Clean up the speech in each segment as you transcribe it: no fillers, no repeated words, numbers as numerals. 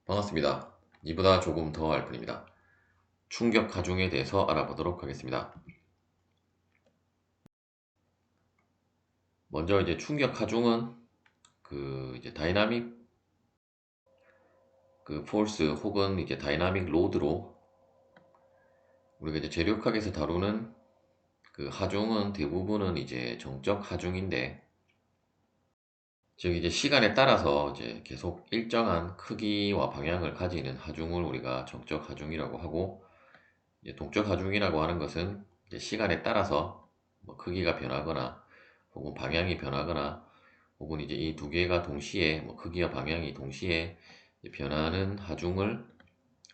반갑습니다. 이보다 조금 더 알 뿐입니다. 충격 가중에 대해서 알아보도록 하겠습니다. 먼저 이제 충격 가중은 이제 다이나믹 포스 혹은 이제 다이나믹 로드로 우리가 이제 재료학에서 다루는 하중은 대부분은 이제 정적 하중인데, 즉 이제 시간에 따라서 이제 계속 일정한 크기와 방향을 가지는 하중을 우리가 정적 하중이라고 하고, 이제 동적 하중이라고 하는 것은 이제 시간에 따라서 뭐 크기가 변하거나 혹은 방향이 변하거나 혹은 이제 이 두 개가 동시에 뭐 크기와 방향이 동시에 변하는 하중을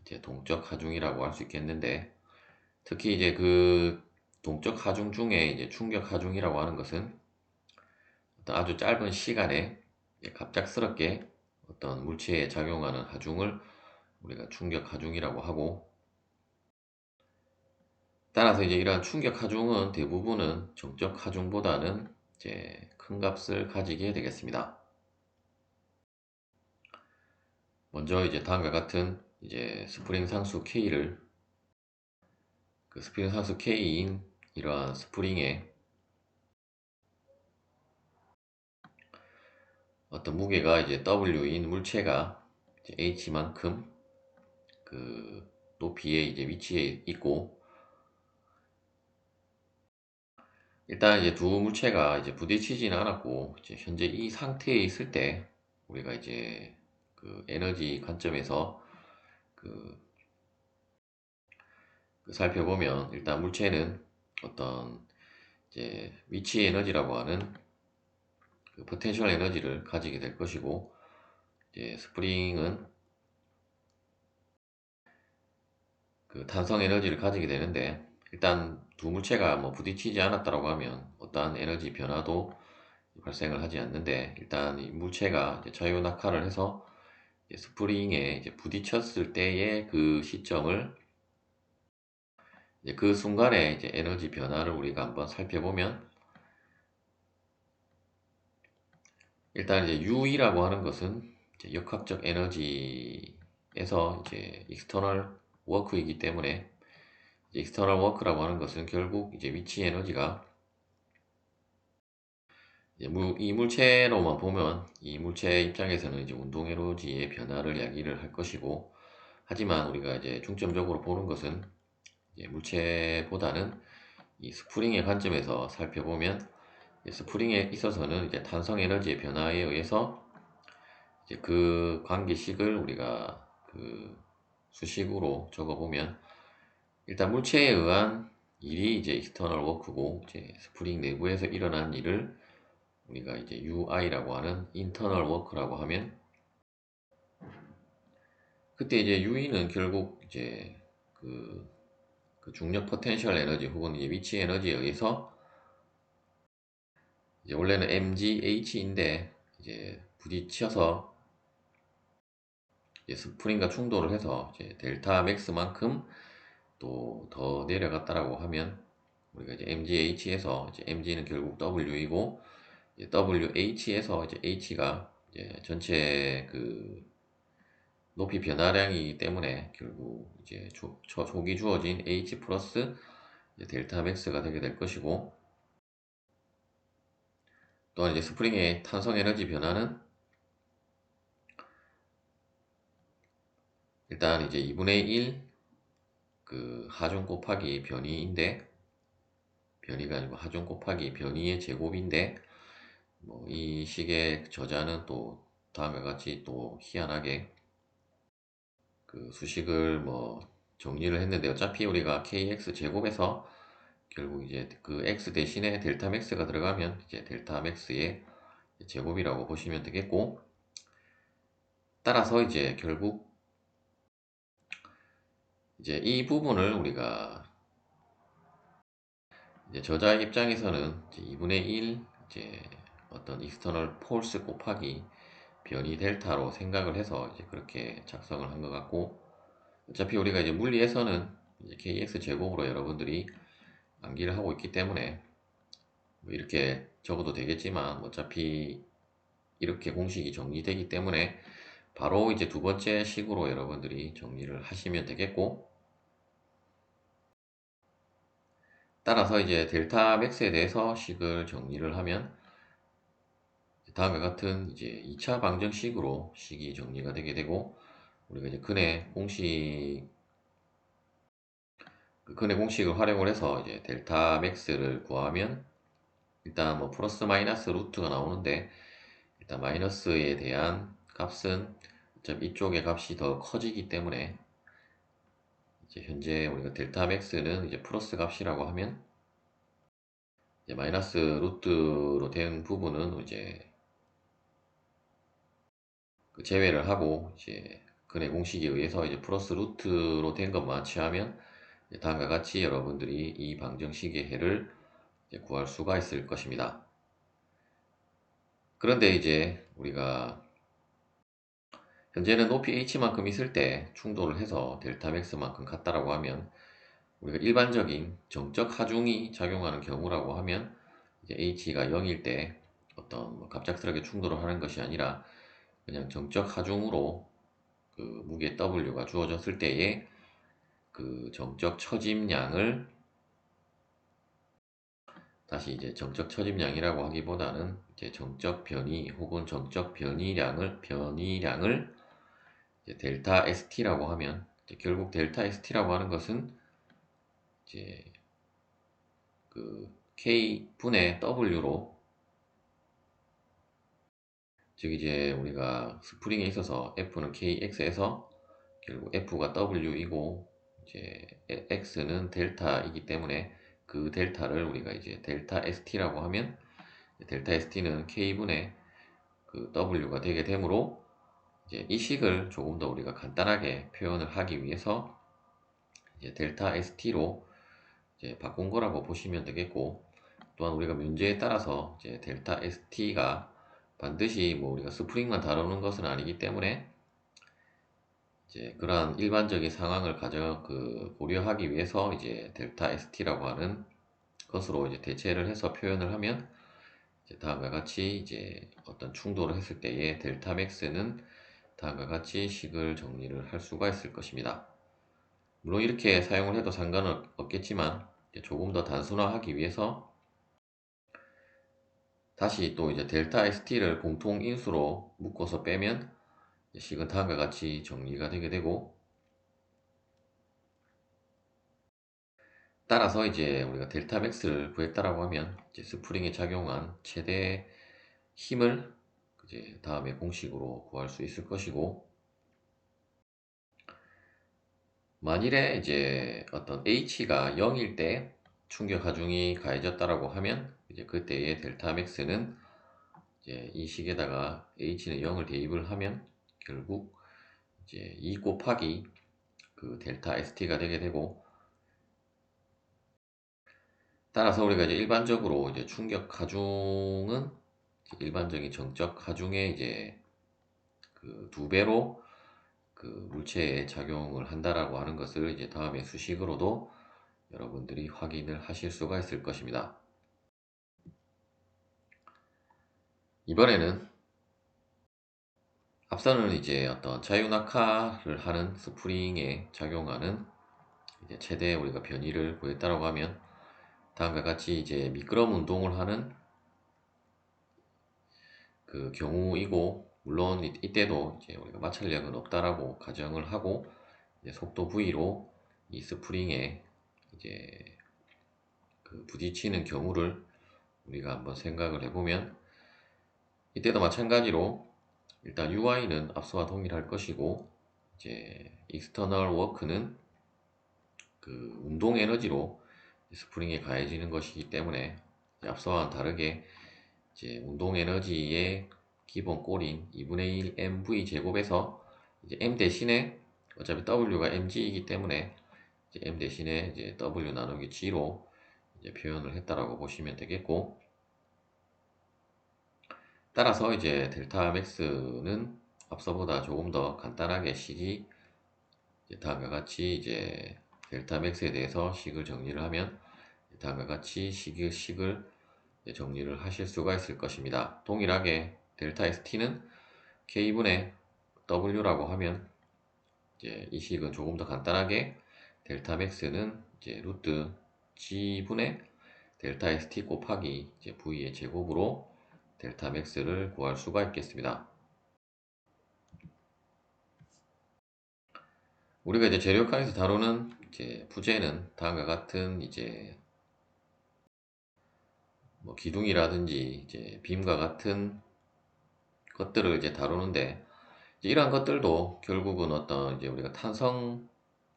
이제 동적 하중이라고 할 수 있겠는데, 특히 이제 동적 하중 중에 이제 충격 하중이라고 하는 것은 어떤 아주 짧은 시간에 갑작스럽게 어떤 물체에 작용하는 하중을 우리가 충격 하중이라고 하고, 따라서 이제 이러한 충격 하중은 대부분은 정적 하중보다는 이제 큰 값을 가지게 되겠습니다. 먼저 이제 다음과 같은 이제 스프링 상수 K를 스프링 상수 K인 이러한 스프링에 어떤 무게가 이제 W인 물체가 이제 H만큼 높이에 이제 위치해 있고, 일단 이제 두 물체가 이제 부딪히지는 않았고, 이제 현재 이 상태에 있을 때 우리가 이제 에너지 관점에서 그 살펴보면, 일단 물체는 어떤 이제 위치 에너지라고 하는 포텐셜 에너지를 가지게 될 것이고, 이제 스프링은 탄성 에너지를 가지게 되는데, 일단 두 물체가 뭐 부딪히지 않았다고 하면 어떠한 에너지 변화도 발생을 하지 않는데, 일단 이 물체가 이제 자유 낙하를 해서 이제 스프링에 이제 부딪혔을 때의 그 시점을, 이제 그 순간에 이제 에너지 변화를 우리가 한번 살펴보면, 일단 이제 U이라고 하는 것은 이제 역학적 에너지에서 이제 익스터널 워크이기 때문에, 이제 익스터널 워크라고 하는 것은 결국 이제 위치 에너지가 이제 이 물체로만 보면 이 물체 입장에서는 이제 운동 에너지의 변화를 이야기를 할 것이고, 하지만 우리가 이제 중점적으로 보는 것은 이제 물체보다는 이 스프링의 관점에서 살펴보면, 스프링에 있어서는 이제 탄성 에너지의 변화에 의해서 이제 그 관계식을 우리가 수식으로 적어보면, 일단 물체에 의한 일이 이제 external work고, 이제 스프링 내부에서 일어난 일을 우리가 이제 UI라고 하는 internal work라고 하면, 그때 이제 U는 결국 이제 그 중력 포텐셜 에너지 혹은 이제 위치 에너지에 의해서, 이제 원래는 mgh인데 이제 부딪혀서 이제 스프링과 충돌을 해서 이제 델타 맥스만큼 또 더 내려갔다라고 하면, 우리가 이제 mgh에서 이제 mg는 결국 w이고, 이제 wh에서 이제 h가 이제 전체 높이 변화량이기 때문에 결국 이제 초기 주어진 h 플러스 이제 델타 맥스가 되게 될 것이고, 또한 이제 스프링의 탄성 에너지 변화는 일단 이제 2분의 1 하중 곱하기 변이인데, 변이가 아니고 하중 곱하기 변이의 제곱인데, 뭐 이 식의 저자는 또 다음과 같이 또 희한하게 수식을 뭐 정리를 했는데, 어차피 우리가 kx 제곱에서 결국 이제 x 대신에 델타 맥스가 들어가면 이제 델타 맥스의 제곱이라고 보시면 되겠고, 따라서 이제 결국 이제 이 부분을 우리가 이제 저자 입장에서는 이제 2분의 1 이제 어떤 익스터널 폴스 곱하기 변이 델타로 생각을 해서 이제 그렇게 작성을 한 것 같고, 어차피 우리가 이제 물리에서는 이제 kx 제곱으로 여러분들이 암기를 하고 있기 때문에 뭐 이렇게 적어도 되겠지만, 어차피 이렇게 공식이 정리되기 때문에 바로 이제 두 번째 식으로 여러분들이 정리를 하시면 되겠고, 따라서 이제 델타 맥스에 대해서 식을 정리를 하면 다음과 같은 이제 2차 방정식으로 식이 정리가 되게 되고, 우리가 이제 근의 공식을 활용을 해서 이제 델타 맥스를 구하면 일단 뭐 플러스 마이너스 루트가 나오는데, 일단 마이너스에 대한 값은 이쪽의 값이 더 커지기 때문에 이제 현재 우리가 델타 맥스는 이제 플러스 값이라고 하면 이제 마이너스 루트로 된 부분은 이제 그 제외를 하고 이제 근의 공식에 의해서 이제 플러스 루트로 된 것만 취하면 다음과 같이 여러분들이 이 방정식의 해를 이제 구할 수가 있을 것입니다. 그런데 이제 우리가 현재는 높이 h만큼 있을 때 충돌을 해서 델타 맥스만큼 같다라고 하면, 우리가 일반적인 정적 하중이 작용하는 경우라고 하면 이제 h가 0일 때 어떤 뭐 갑작스럽게 충돌을 하는 것이 아니라 그냥 정적 하중으로 그 무게 W가 주어졌을 때에 그 정적 처짐량을, 다시 이제 정적 처짐량이라고 하기보다는 이제 정적 변이 혹은 정적 변이량을 이제 델타 ST라고 하면, 이제 결국 델타 ST라고 하는 것은 이제 그 K 분의 W로, 즉 이제 우리가 스프링에 있어서 F는 KX에서 결국 F가 W이고 이제 X는 델타이기 때문에 그 델타를 우리가 이제 델타 ST라고 하면, 델타 ST는 K분의 그 W가 되게 되므로 이제 이 식을 조금 더 우리가 간단하게 표현을 하기 위해서 이제 델타 ST로 이제 바꾼 거라고 보시면 되겠고, 또한 우리가 문제에 따라서 이제 델타 ST가 반드시 뭐 우리가 스프링만 다루는 것은 아니기 때문에 이제 그러한 일반적인 상황을 고려하기 위해서 이제 델타 ST라고 하는 것으로 이제 대체를 해서 표현을 하면 이제 다음과 같이 이제 어떤 충돌을 했을 때의 델타 맥스는 다음과 같이 식을 정리를 할 수가 있을 것입니다. 물론 이렇게 사용을 해도 상관은 없겠지만 조금 더 단순화하기 위해서 다시 또 이제 델타 ST를 공통 인수로 묶어서 빼면 식은 다음과 같이 정리가 되게 되고, 따라서 이제 우리가 델타 맥스를 구했다라고 하면 이제 스프링에 작용한 최대 힘을 이제 다음에 공식으로 구할 수 있을 것이고, 만일에 이제 어떤 h가 0일 때 충격 하중이 가해졌다라고 하면 이제 그때의 델타 맥스는 이제 이 식에다가 h는 0을 대입을 하면 결국 이제 2 곱하기 그 델타 st가 되게 되고, 따라서 우리가 이제 일반적으로 이제 충격 하중은 일반적인 정적 하중의 이제 그 2배로 그 물체에 작용을 한다라고 하는 것을 이제 다음에 수식으로도 여러분들이 확인을 하실 수가 있을 것입니다. 이번에는 앞서는 이제 어떤 자유낙하를 하는 스프링에 작용하는 이제 최대 우리가 변이를 구했다라고 하면, 다음과 같이 이제 미끄럼 운동을 하는 그 경우이고, 물론 이때도 이제 우리가 마찰력은 없다라고 가정을 하고 이제 속도 V로 이 스프링에 이제 그 부딪히는 경우를 우리가 한번 생각을 해보면, 이때도 마찬가지로 일단 UI는 앞서와 동일할 것이고 이제 external work는 그 운동 에너지로 스프링에 가해지는 것이기 때문에 앞서와는 다르게 이제 운동 에너지의 기본 꼴인 2분의 1 mv 제곱에서 이제 m 대신에 어차피 w가 mg이기 때문에 이제 m 대신에 이제 w 나누기 g로 이제 표현을 했다라고 보시면 되겠고, 따라서 이제 델타 맥스는 앞서보다 조금 더 간단하게 식이 다음과 같이 이제 델타 맥스에 대해서 식을 정리를 하면 다음과 같이 식을 정리를 하실 수가 있을 것입니다. 동일하게 델타 ST는 K분의 W라고 하면 이제 이 식은 조금 더 간단하게 델타 맥스는 이제 루트 G분의 델타 ST 곱하기 이제 V의 제곱으로 델타 맥스를 구할 수가 있겠습니다. 우리가 이제 재료 강에서 다루는 이제 부재는 다음과 같은 이제 뭐 기둥이라든지 이제 빔과 같은 것들을 이제 다루는데, 이제 이러한 것들도 결국은 어떤 이제 우리가 탄성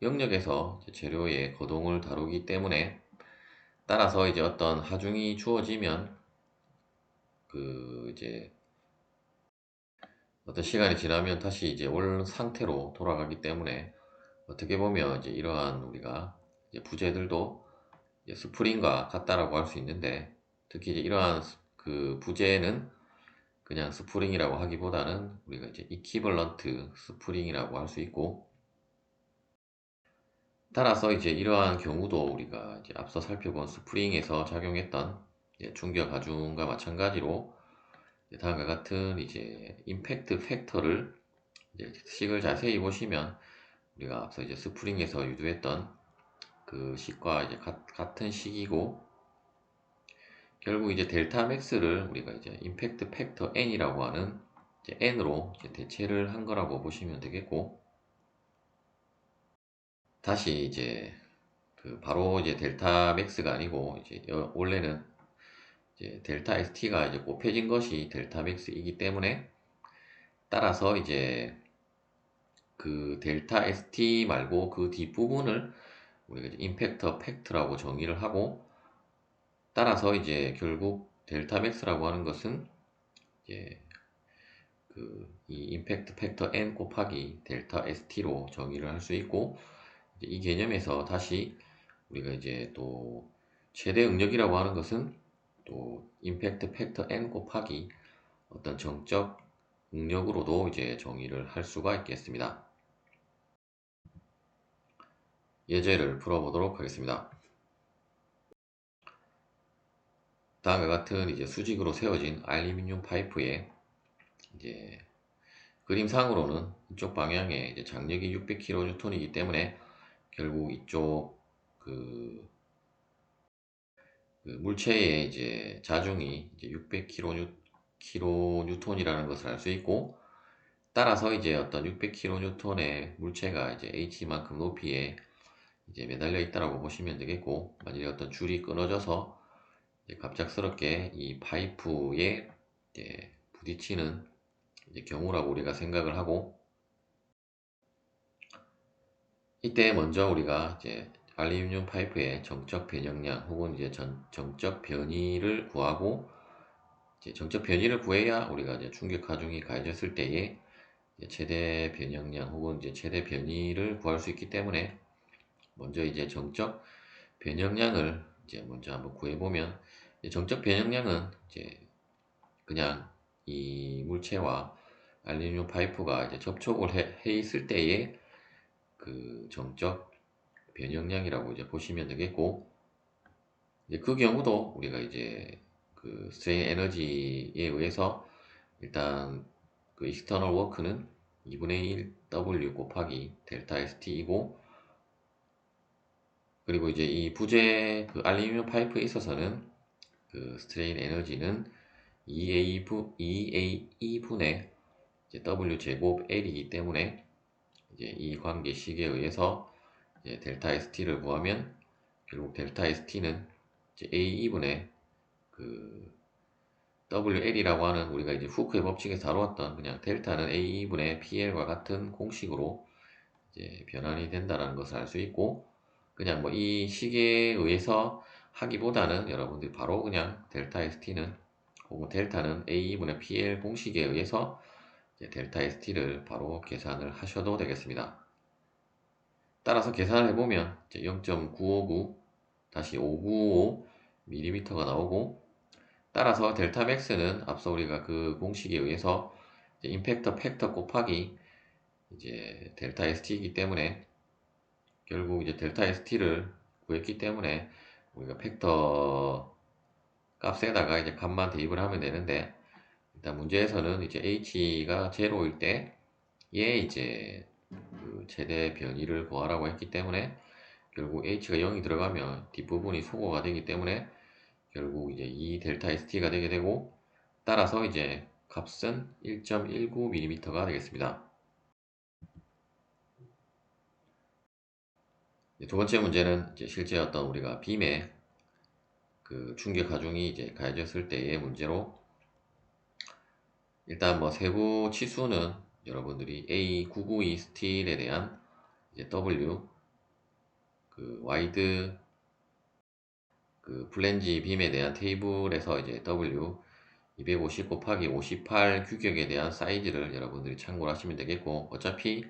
영역에서 이제 재료의 거동을 다루기 때문에, 따라서 이제 어떤 하중이 주어지면 그 이제 어떤 시간이 지나면 다시 이제 올 상태로 돌아가기 때문에, 어떻게 보면 이제 이러한 우리가 이제 부재들도 이제 스프링과 같다라고 할 수 있는데, 특히 이제 이러한 그 부재는 그냥 스프링이라고 하기보다는 우리가 이제 이퀴벌런트 스프링이라고 할 수 있고, 따라서 이제 이러한 경우도 우리가 이제 앞서 살펴본 스프링에서 작용했던 충격 하중과 마찬가지로 다음과 같은 이제 임팩트 팩터를 이제 식을 자세히 보시면 우리가 앞서 이제 스프링에서 유도했던 그 식과 이제 같은 식이고, 결국 이제 델타 맥스를 우리가 이제 임팩트 팩터 n이라고 하는 이제 n으로 이제 대체를 한 거라고 보시면 되겠고, 다시 이제 그 바로 이제 델타 맥스가 아니고 이제 원래는 이제 델타 ST가 이제 곱해진 것이 델타 맥스이기 때문에, 따라서 이제 그 델타 ST 말고 그 뒷부분을 우리가 이제 임팩터 팩트라고 정의를 하고, 따라서 이제 결국 델타 맥스라고 하는 것은 이제 그 이 임팩트 팩터 n 곱하기 델타 ST로 정의를 할 수 있고, 이제 이 개념에서 다시 우리가 이제 또 최대 응력이라고 하는 것은 또 임팩트 팩터 n 곱하기 어떤 정적 응력으로도 이제 정의를 할 수가 있겠습니다. 예제를 풀어보도록 하겠습니다. 다음과 같은 이제 수직으로 세워진 알루미늄 파이프에 이제 그림상으로는 이쪽 방향에 이제 장력이 600kN이기 때문에 결국 이쪽 그 물체의 이제 자중이 이제 600kN이라는 것을 알 수 있고, 따라서 이제 어떤 600kN의 물체가 이제 H만큼 높이에 이제 매달려 있다라고 보시면 되겠고, 만약에 어떤 줄이 끊어져서 이제 갑작스럽게 이 파이프에 이제 부딪히는 이제 경우라고 우리가 생각을 하고, 이때 먼저 우리가 이제 알루미늄 파이프의 정적 변형량 혹은 이제 정적 변이를 구하고, 이제 정적 변이를 구해야 우리가 이제 충격 하중이 가해졌을 때에 이제 최대 변형량 혹은 이제 최대 변이를 구할 수 있기 때문에, 먼저 이제 정적 변형량을 이제 먼저 한번 구해보면, 정적 변형량은 이제 그냥 이 물체와 알루미늄 파이프가 이제 접촉을 해 있을 때의 그 정적 변형량이라고 이제 보시면 되겠고, 이제 그 경우도 우리가 이제 그 스트레인 에너지에 의해서 일단 그 익스터널 워크는 2분의 1 W 곱하기 델타 ST이고, 그리고 이제 이 부재 그 알루미늄 파이프에 있어서는 그 스트레인 에너지는 2A분의 이제 W 제곱 L이기 때문에, 이제 이 관계식에 의해서 이제 델타 ST를 구하면 결국 델타 ST는 이제 A2분의 그 WL이라고 하는 우리가 이제 후크의 법칙에서 다루었던 그냥 델타는 A2분의 PL과 같은 공식으로 이제 변환이 된다는 것을 알 수 있고, 그냥 뭐 이 식에 의해서 하기보다는 여러분들이 바로 그냥 델타 ST는 혹은 델타는 A2분의 PL 공식에 의해서 이제 델타 ST를 바로 계산을 하셔도 되겠습니다. 따라서 계산을 해보면 0.959-595mm가 나오고, 따라서 델타 맥스는 앞서 우리가 그 공식에 의해서 이제 임팩터 팩터 곱하기 이제 델타 ST이기 때문에, 결국 이제 델타 ST를 구했기 때문에 우리가 팩터 값에다가 이제 값만 대입을 하면 되는데, 일단 문제에서는 이제 H가 0일 때 얘 이제 그 최대 변이를 구하라고 했기 때문에 결국 h가 0이 들어가면 뒷부분이 소거가 되기 때문에 결국 이제 2 델타 st가 되게 되고, 따라서 이제 값은 1.19mm가 되겠습니다. 두 번째 문제는 이제 실제 어떤 우리가 빔의 그 충격 하중이 이제 가해졌을 때의 문제로, 일단 뭐 세부 치수는 여러분들이 A992 스틸에 대한 이제 W, 그 와이드 그 플랜지 빔에 대한 테이블에서 이제 W 250 곱하기 58 규격에 대한 사이즈를 여러분들이 참고를 하시면 되겠고, 어차피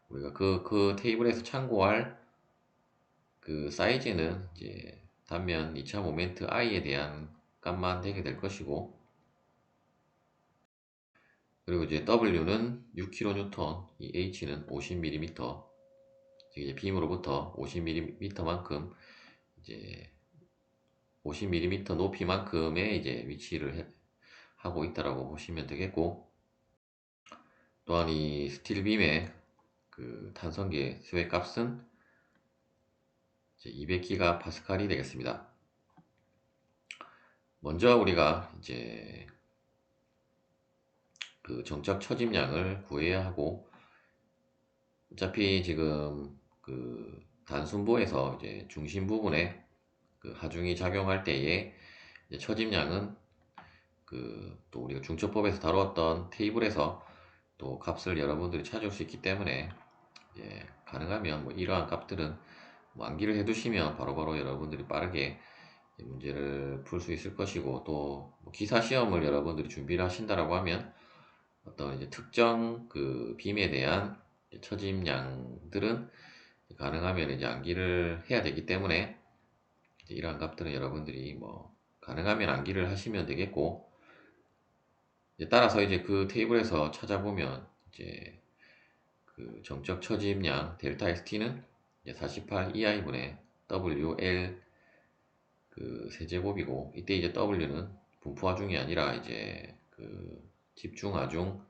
우리가 그 테이블에서 참고할 그 사이즈는 이제 단면 2차 모멘트 I에 대한 값만 되게 될 것이고, 그리고 이제 W는 6kN, 이 H는 50mm, 즉 이제 빔으로부터 50mm만큼 이제 50mm 높이만큼의 이제 위치를 하고 있다라고 보시면 되겠고, 또한 이 스틸빔의 그 탄성계 수의 값은 200GPa이 되겠습니다. 먼저 우리가 이제 그 정적 처짐량을 구해야 하고, 어차피 지금 그 단순부에서 이제 중심 부분에 그 하중이 작용할 때에 이제 처짐량은 그 또 우리가 중첩법에서 다루었던 테이블에서 또 값을 여러분들이 찾을 수 있기 때문에, 예, 가능하면 뭐 이러한 값들은 뭐 암기를 해두시면 바로바로 여러분들이 빠르게 문제를 풀 수 있을 것이고, 또뭐 기사 시험을 여러분들이 준비를 하신다라고 하면 어떤 이제 특정 그 빔에 대한 처짐량들은 가능하면 이제 암기를 해야 되기 때문에, 이제 이러한 값들은 여러분들이 뭐 가능하면 암기를 하시면 되겠고, 이제 따라서 이제 그 테이블에서 찾아보면 이제 그 정적 처짐량 델타 ST는 48 EI분의 WL 그 세제곱이고, 이때 이제 W는 분포하중이 아니라 이제 그 집중하중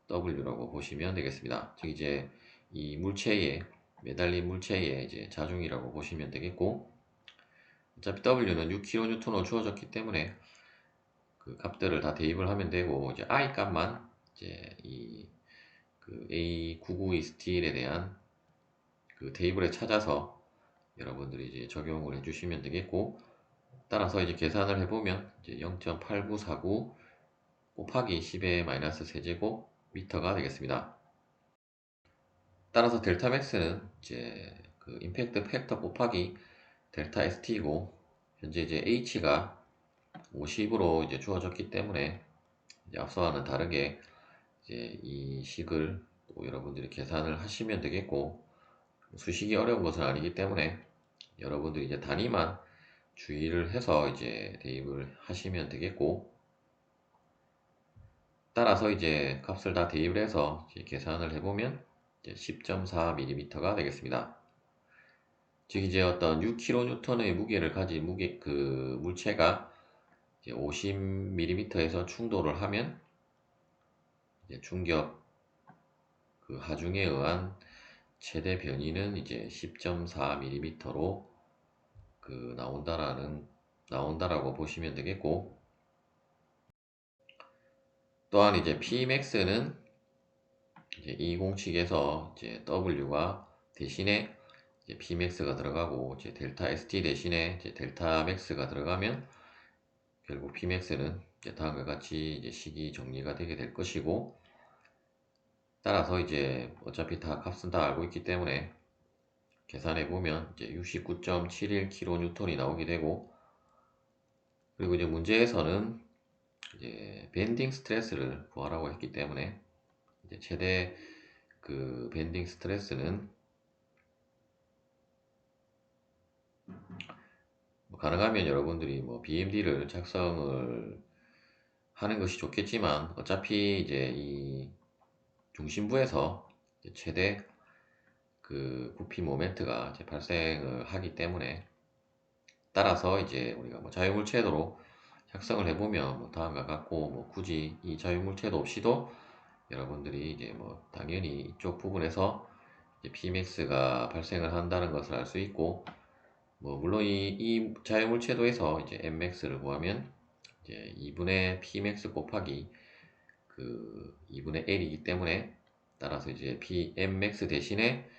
W라고 보시면 되겠습니다. 즉 이제 이 물체에 매달린 물체의 이제 자중이라고 보시면 되겠고, 어차피 W는 6kN으로 주어졌기 때문에 그 값들을 다 대입을 하면 되고, 이제 I 값만 이제 이 그 A992 스틸에 대한 그 테이블에 찾아서 여러분들이 이제 적용을 해주시면 되겠고, 따라서 이제 계산을 해보면 이제 0.8949 곱하기 10의 마이너스 세제곱 미터가 되겠습니다. 따라서 델타 맥스는 이제 그 임팩트 팩터 곱하기 델타 ST이고, 현재 이제 H가 50으로 이제 주어졌기 때문에 이제 앞서와는 다르게 이제 이 식을 또 여러분들이 계산을 하시면 되겠고, 수식이 어려운 것은 아니기 때문에 여러분들이 이제 단위만 주의를 해서 이제 대입을 하시면 되겠고, 따라서 이제 값을 다 대입을 해서 이제 계산을 해보면 10.4mm가 되겠습니다. 즉 이제 어떤 6kN의 무게를 가진 그 물체가 이제 50mm에서 충돌을 하면 이제 충격 그 하중에 의한 최대 변이는 이제 10.4mm로 그 나온다라고 보시면 되겠고, 또한 이제 Pmax는 이제 이 공식에서 이제 W가 대신에 이제 Pmax가 들어가고, 이제 델타 ST 대신에 이제 델타 max가 들어가면 결국 Pmax는 이제 다음과 같이 이제 식이 정리가 되게 될 것이고, 따라서 이제 어차피 다 값은 다 알고 있기 때문에 계산해 보면 이제 69.71kN이 나오게 되고, 그리고 이제 문제에서는 이제 밴딩 스트레스를 구하라고 했기 때문에 이제 최대 그 밴딩 스트레스는 뭐 가능하면 여러분들이 뭐 BMD를 작성을 하는 것이 좋겠지만, 어차피 이제 이 중심부에서 이제 최대 그 부피 모멘트가 이제 발생을 하기 때문에, 따라서 이제 우리가 뭐 자유물체도로 작성을 해보면 뭐 다음과 같고, 뭐 굳이 이 자유물체도 없이도 여러분들이 이제 뭐 당연히 이쪽 부분에서 이제 Pmax가 발생을 한다는 것을 알 수 있고, 뭐 물론 이 자유물체도에서 이제 Mmax를 구하면 이제 2분의 Pmax 곱하기 그 2분의 L이기 때문에, 따라서 이제 Mmax 대신에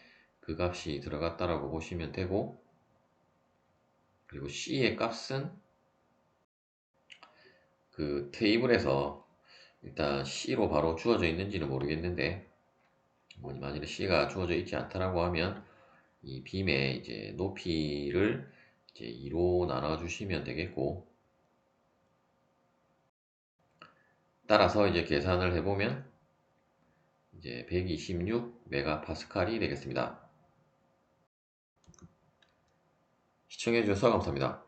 그 값이 들어갔다라고 보시면 되고, 그리고 C의 값은 그 테이블에서 일단 C로 바로 주어져 있는지는 모르겠는데, 뭐 만일에 C가 주어져 있지 않다라고 하면 이 빔의 이제 높이를 이제 2로 나눠 주시면 되겠고, 따라서 이제 계산을 해보면 이제 126 메가파스칼이 되겠습니다. 시청해주셔서 감사합니다.